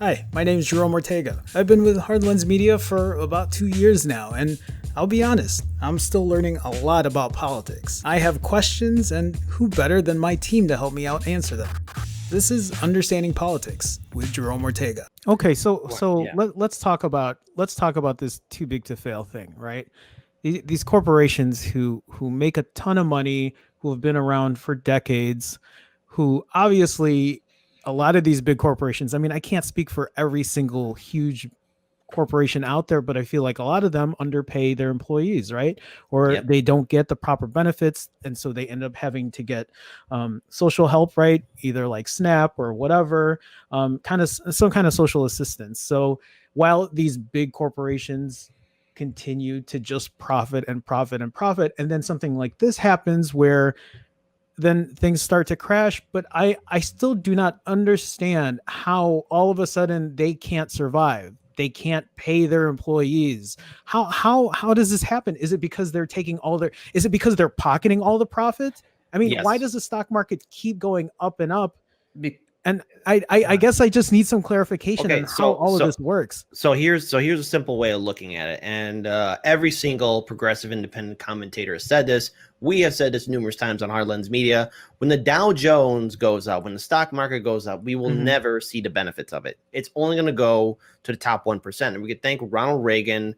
Hi, my name is Jerome Ortega. I've been with Hard Lens Media for about 2 years now, and I'll be honest, I'm still learning a lot about politics. I have questions, and who better than my team to help me out answer them? This is Understanding Politics with Jerome Ortega. Okay, so What? so Yeah. let, let's talk about this too big to fail thing, right? These corporations who make a ton of money, who have been around for decades, who obviously a lot of these big corporations, I mean, I can't speak for every single huge corporation out there, but I feel like a lot of them underpay their employees, right? Or Yep. they don't get the proper benefits. And so they end up having to get social help, right? Either like SNAP or whatever, kind of some kind of social assistance. So while these big corporations continue to just profit and profit and profit, and then something like this happens where then things start to crash, but I still do not understand how all of a sudden they can't survive, they can't pay their employees. How does this happen? Is it because they're taking all their, is it because they're pocketing all the profits? I mean, why Yes. does the stock market keep going up and up? Be- And I guess I just need some clarification on okay. how So all of so this works. so here's a simple way of looking at it, and every single progressive independent commentator has said this. We have said this numerous times on Hard Lens Media. When the Dow Jones goes up, when the stock market goes up, we will Mhm. never see the benefits of it. It's only going to go to the top 1%. And we could thank Ronald Reagan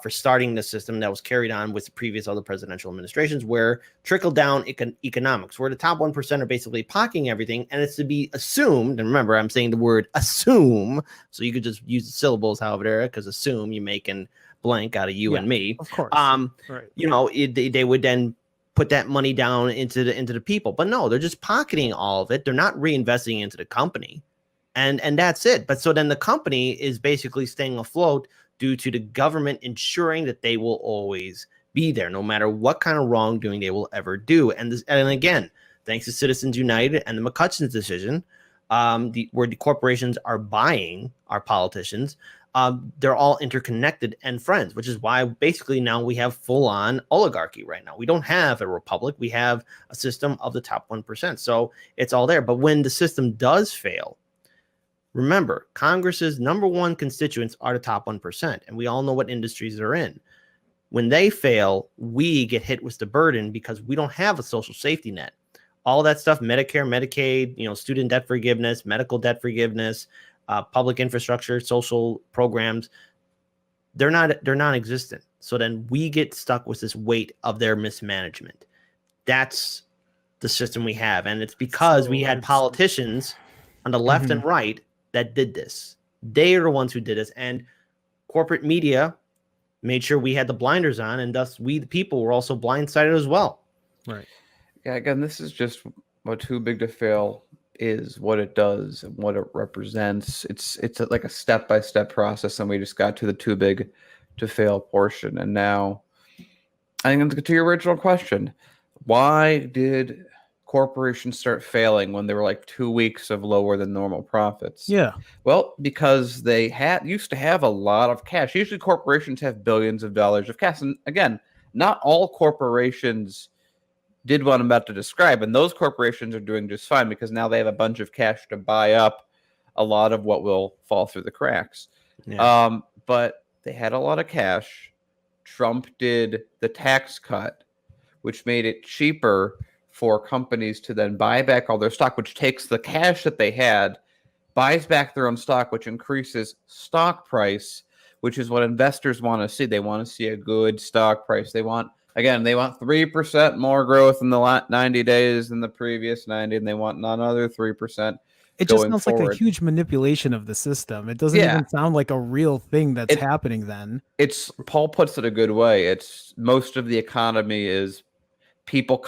for starting the system that was carried on with the previous other presidential administrations, where trickle down economics, where the top 1% are basically pocketing everything. And it's to be assumed, and remember, I'm saying the word assume, so you could just use the syllables, however, because assume you're making blank out of you Yeah, and me. of course. Um, Right. they would then put that money down into the people, but no, they're just pocketing all of it. They're not reinvesting into the company, and that's it. But so then the company is basically staying afloat due to the government ensuring that they will always be there, no matter what kind of wrongdoing they will ever do. And again, thanks to Citizens United and the McCutcheon's decision, where the corporations are buying our politicians, they're all interconnected and friends, which is why basically now we have full-on oligarchy right now. We don't have a republic. We have a system of the top 1%. So it's all there. But when the system does fail, remember, Congress's number one constituents are the top 1%, and we all know what industries they're in. When they fail, we get hit with the burden because we don't have a social safety net. All that stuff, Medicare, Medicaid, student debt forgiveness, medical debt forgiveness, public infrastructure, social programs, they're non-existent. So then we get stuck with this weight of their mismanagement. That's the system we have, and it's because we So had it's politicians on the left mhm. and right that did this. They are the ones who did this, and corporate media made sure we had the blinders on, and thus we, the people, were also blindsided as well. Right. Yeah, again, this is just what Too Big to Fail is, what it does, and what it represents. It's like a step-by-step process, and we just got to the Too Big to Fail portion. And now, I think let's get to your original question. Why did corporations start failing when they were like 2 weeks of lower than normal profits? Yeah. Well, because they used to have a lot of cash. Usually corporations have billions of dollars of cash. And again, not all corporations did what I'm about to describe, and those corporations are doing just fine because now they have a bunch of cash to buy up a lot of what will fall through the cracks. Yeah. But they had a lot of cash. Trump did the tax cut, which made it cheaper for companies to then buy back all their stock, which takes the cash that they had, buys back their own stock, which increases stock price, which is what investors want to see. They want to see a good stock price. They want 3% more growth in the last 90 days than the previous 90, and they want another 3% It just going sounds like a forward. huge manipulation of the system. It doesn't Yeah, even sound like a real thing that's it happening then. it's Paul puts it a good way. It's most of the economy is people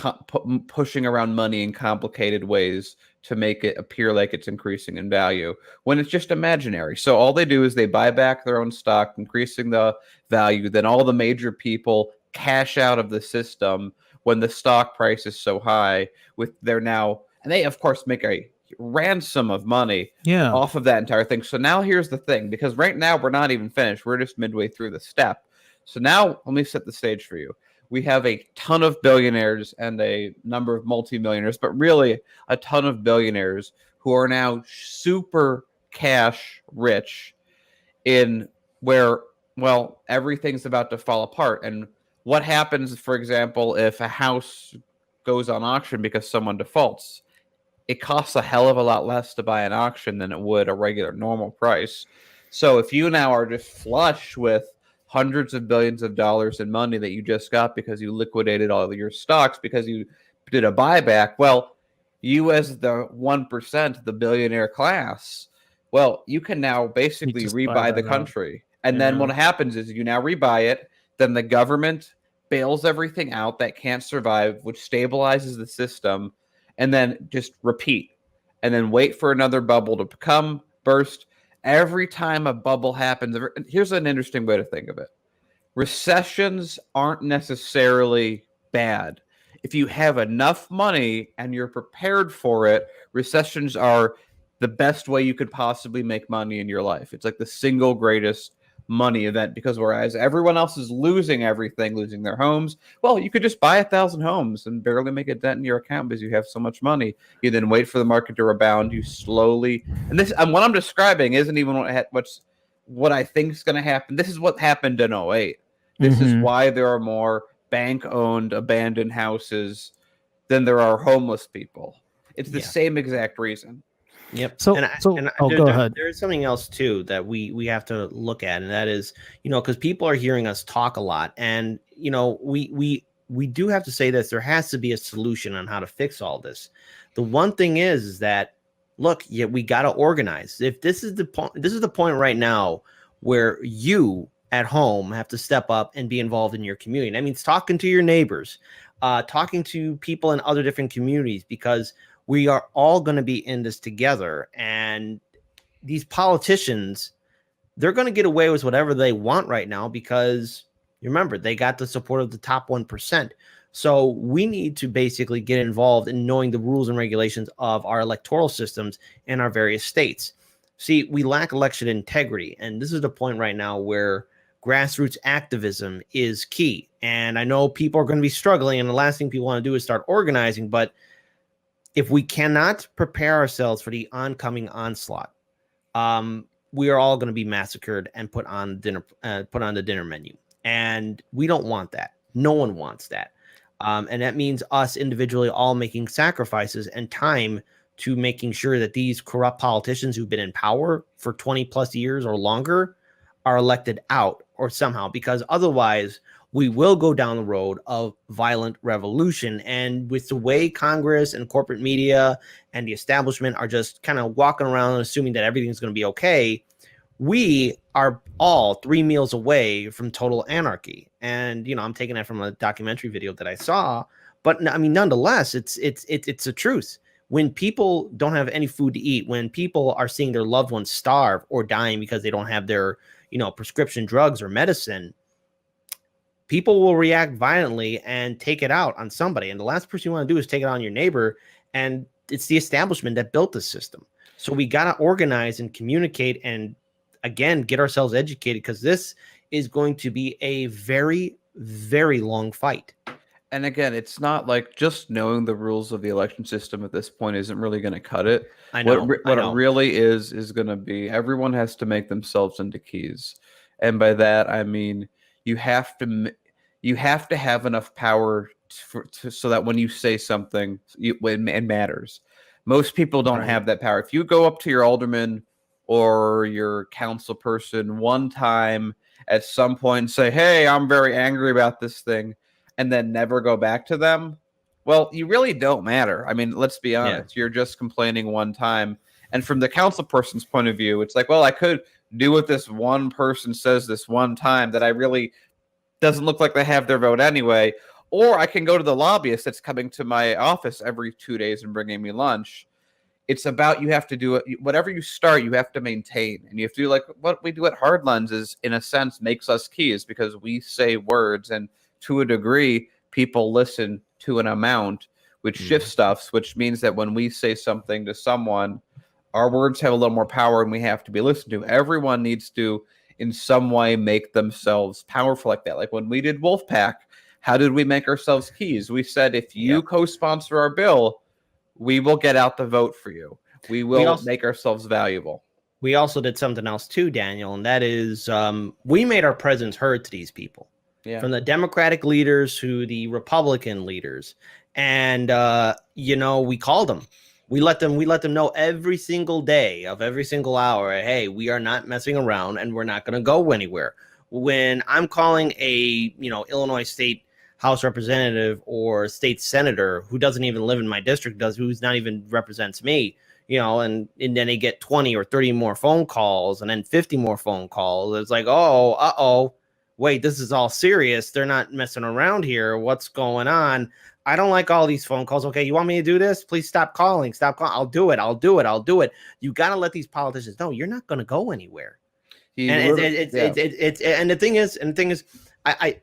pushing around money in complicated ways to make it appear like it's increasing in value when it's just imaginary. So all they do is they buy back their own stock, increasing the value. Then all the major people cash out of the system when the stock price is so high with their now, and they of course make a ransom of money Yeah. off of that entire thing. So now here's the thing, because right now we're not even finished. We're just midway through the step. So now let me set the stage for you. We have a ton of billionaires and a number of multimillionaires, but really a ton of billionaires who are now super cash rich in where, well, everything's about to fall apart. And what happens, for example, if a house goes on auction because someone defaults? It costs a hell of a lot less to buy an auction than it would a regular normal price. So if you now are just flush with hundreds of billions of dollars in money that you just got because you liquidated all of your stocks because you did a buyback, well, you as the 1%, the billionaire class, well, you can now basically rebuy the country. And then what happens is you now rebuy it, then the government bails everything out that can't survive, which stabilizes the system, and then just repeat, and then wait for another bubble to come burst. Every time a bubble happens, here's an interesting way to think of it. Recessions aren't necessarily bad. If you have enough money and you're prepared for it, recessions are the best way you could possibly make money in your life. It's like the single greatest money event, because whereas everyone else is losing everything, losing their homes, well, you could just buy 1,000 homes and barely make a dent in your account because you have so much money. You then wait for the market to rebound. You slowly, and this, and what I'm describing isn't even what I think is going to happen. This is what happened in 2008. This is why there are more bank-owned abandoned houses than there are homeless people. It's the same exact reason. Yep. Go ahead. There's something else too that we have to look at, and that is, because people are hearing us talk a lot, and we do have to say this. There has to be a solution on how to fix all this. The one thing is that, look, we got to organize. If this is the point right now where you at home have to step up and be involved in your community. That means talking to your neighbors, talking to people in other different communities, because we are all going to be in this together. And these politicians, they're going to get away with whatever they want right now because, remember, they got the support of the top 1%. So we need to basically get involved in knowing the rules and regulations of our electoral systems in our various states. See, we lack election integrity. And this is the point right now where grassroots activism is key. And I know people are going to be struggling, and the last thing people want to do is start organizing. But if we cannot prepare ourselves for the oncoming onslaught, we are all going to be massacred and put on the dinner menu. And we don't want that. No one wants that. And that means us individually all making sacrifices and time to making sure that these corrupt politicians who've been in power for 20 plus years or longer are elected out or somehow, because otherwise we will go down the road of violent revolution. And with the way Congress and corporate media and the establishment are just kind of walking around and assuming that everything's going to be okay, we are all 3 meals away from total anarchy. And, I'm taking that from a documentary video that I saw, but I mean, nonetheless, it's the truth. When people don't have any food to eat, when people are seeing their loved ones starve or dying because they don't have their, prescription drugs or medicine, people will react violently and take it out on somebody. And the last person you want to do is take it on your neighbor. And it's the establishment that built the system. So we got to organize and communicate and, again, get ourselves educated, because this is going to be a very, very long fight. And again, it's not like just knowing the rules of the election system at this point isn't really going to cut it. I know. What it really is going to be, everyone has to make themselves into keys. And by that, I mean, you have to have enough power so that when you say something, it matters. Most people don't have that power. If you go up to your alderman or your council person one time at some point and say, hey, I'm very angry about this thing, and then never go back to them, well, you really don't matter. I mean, let's be honest. You're just complaining one time. And from the council person's point of view, it's like, well, I could do what this one person says this one time that I really doesn't look like they have their vote anyway. Or I can go to the lobbyist that's coming to my office every 2 days and bringing me lunch. It's about, you have to do it. Whatever you start, you have to maintain. And you have to do like what we do at Hard Lens is, in a sense, makes us keys, because we say words, and to a degree, people listen to an amount, which shifts stuff, which means that when we say something to someone, our words have a little more power and we have to be listened to. Everyone needs to, in some way, make themselves powerful like that. Like when we did Wolfpack, how did we make ourselves keys? We said, if you co-sponsor our bill, we will get out the vote for you. We will make ourselves valuable. we also did something else too, Daniel, and that is we made our presence heard to these people, from the Democratic leaders to the Republican leaders, and we called them. We let them know every single day of every single hour, hey, we are not messing around and we're not going to go anywhere. When I'm calling a Illinois State House representative or state senator who doesn't even live in my district, who's not even represents me, and then they get 20 or 30 more phone calls and then 50 more phone calls. It's like, wait, this is all serious. They're not messing around here. What's going on? I don't like all these phone calls. Okay, you want me to do this? Please stop calling. Stop calling. I'll do it. You got to let these politicians know you're not going to go anywhere. And the thing is, I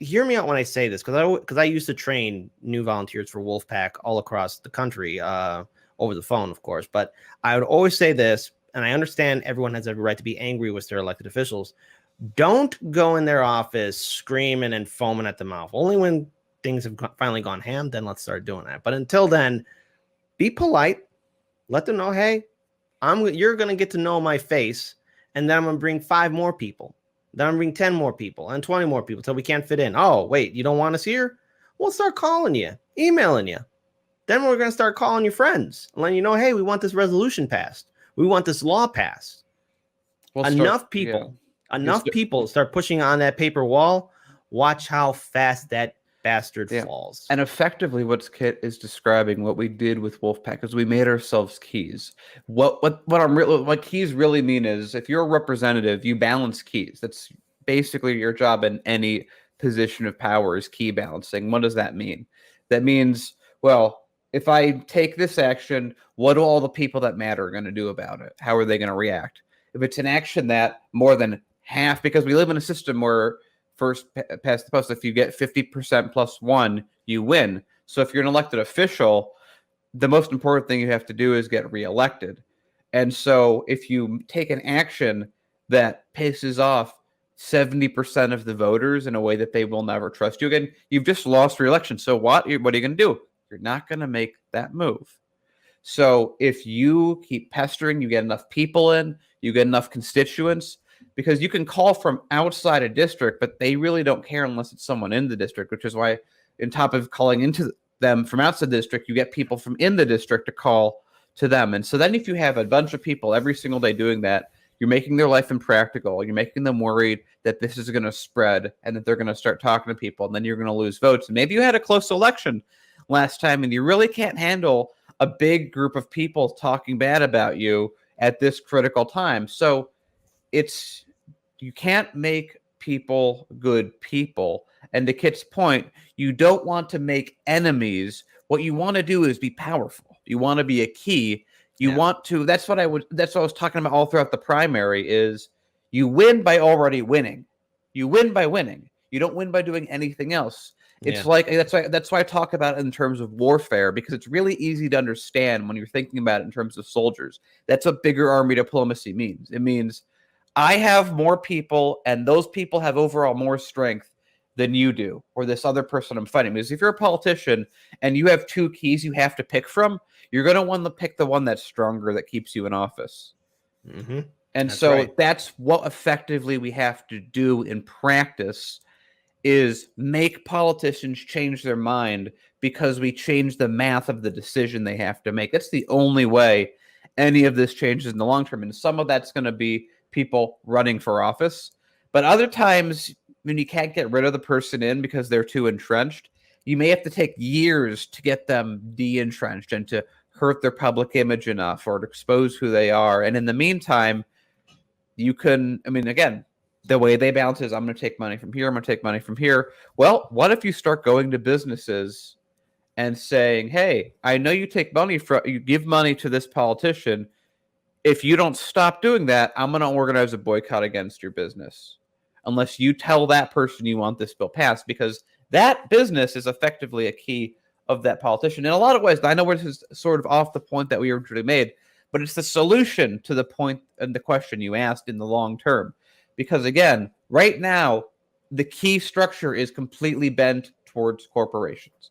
hear me out when I say this, because I used to train new volunteers for Wolfpack all across the country, over the phone, of course. But I would always say this, and I understand everyone has every right to be angry with their elected officials. Don't go in their office screaming and foaming at the mouth. Only when things have finally gone ham, then let's start doing that. But until then, be polite. Let them know, hey, you're going to get to know my face, and then I'm going to bring 5 more people. Then I'm going to bring 10 more people and 20 more people until we can't fit in. Oh, wait, you don't want us here? We'll start calling you, emailing you. Then we're going to start calling your friends and letting you know, hey, we want this resolution passed. We want this law passed. Enough people start pushing on that paper wall. Watch how fast that bastard falls. And effectively, what Kit is describing, what we did with Wolfpack, is we made ourselves keys. What keys really mean is, if you're a representative, you balance keys. That's basically your job in any position of power, is key balancing. What does that mean? That means, well, if I take this action, what do all the people that matter going to do about it? How are they going to react? If it's an action that more than half, because we live in a system where first past the post, if you get 50% plus 1, you win. So if you're an elected official, the most important thing you have to do is get reelected. And so if you take an action that pisses off 70% of the voters in a way that they will never trust you again, you've just lost re-election. So what are you going to do? You're not going to make that move. So if you keep pestering, you get enough people in, you get enough constituents, because you can call from outside a district, but they really don't care unless it's someone in the district, which is why, on top of calling into them from outside the district, you get people from in the district to call to them. And so then if you have a bunch of people every single day doing that, you're making their life impractical. You're making them worried that this is going to spread and that they're going to start talking to people, and then you're going to lose votes. And maybe you had a close election last time, and you really can't handle a big group of people talking bad about you at this critical time. So you can't make people good people. And to Kit's point, you don't want to make enemies. What you want to do is be powerful. You want to be a key. You want to, that's what I was talking about all throughout the primary, is you win by already winning. You win by winning. You don't win by doing anything else. It's like, that's why I talk about it in terms of warfare, because it's really easy to understand when you're thinking about it in terms of soldiers. That's what bigger army diplomacy means. It means I have more people, and those people have overall more strength than you do, or this other person I'm fighting. Because if you're a politician and you have 2 keys you have to pick from, you're going to want to pick the one that's stronger, that keeps you in office. Mm-hmm. And that's what effectively we have to do in practice, is make politicians change their mind, because we change the math of the decision they have to make. That's the only way any of this changes in the long term. And some of that's going to be people running for office. But other times, when you can't get rid of the person in because they're too entrenched, you may have to take years to get them de-entrenched and to hurt their public image enough, or to expose who they are. And in the meantime, you can, again, the way they balance is, I'm going to take money from here, I'm going to take money from here. Well, what if you start going to businesses and saying, hey, I know you take money you give money to this politician. If you don't stop doing that, I'm going to organize a boycott against your business, unless you tell that person you want this bill passed, because that business is effectively a key of that politician. In a lot of ways, I know this is sort of off the point that we originally made, but it's the solution to the point and the question you asked in the long term. Because again, right now, the key structure is completely bent towards corporations.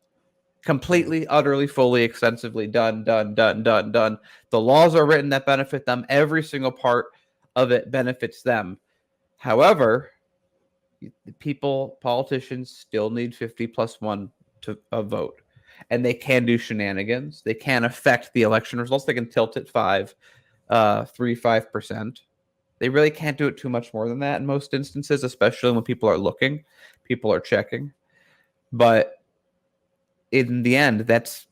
completely, utterly, fully, extensively done. The laws are written that benefit them. Every single part of it benefits them. However, politicians still need 50+1 to a vote. And they can do shenanigans. They can affect the election results. They can tilt it 5%. They really can't do it too much more than that in most instances, especially when people are looking, people are checking. But in the end, that's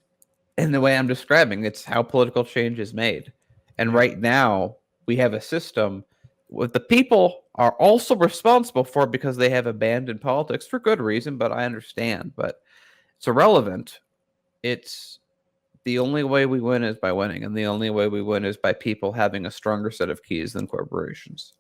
in the way I'm describing, it's how political change is made. And right now, we have a system what the people are also responsible for because they have abandoned politics for good reason, but I understand. But it's irrelevant. It's the only way we win is by winning, and the only way we win is by people having a stronger set of keys than corporations.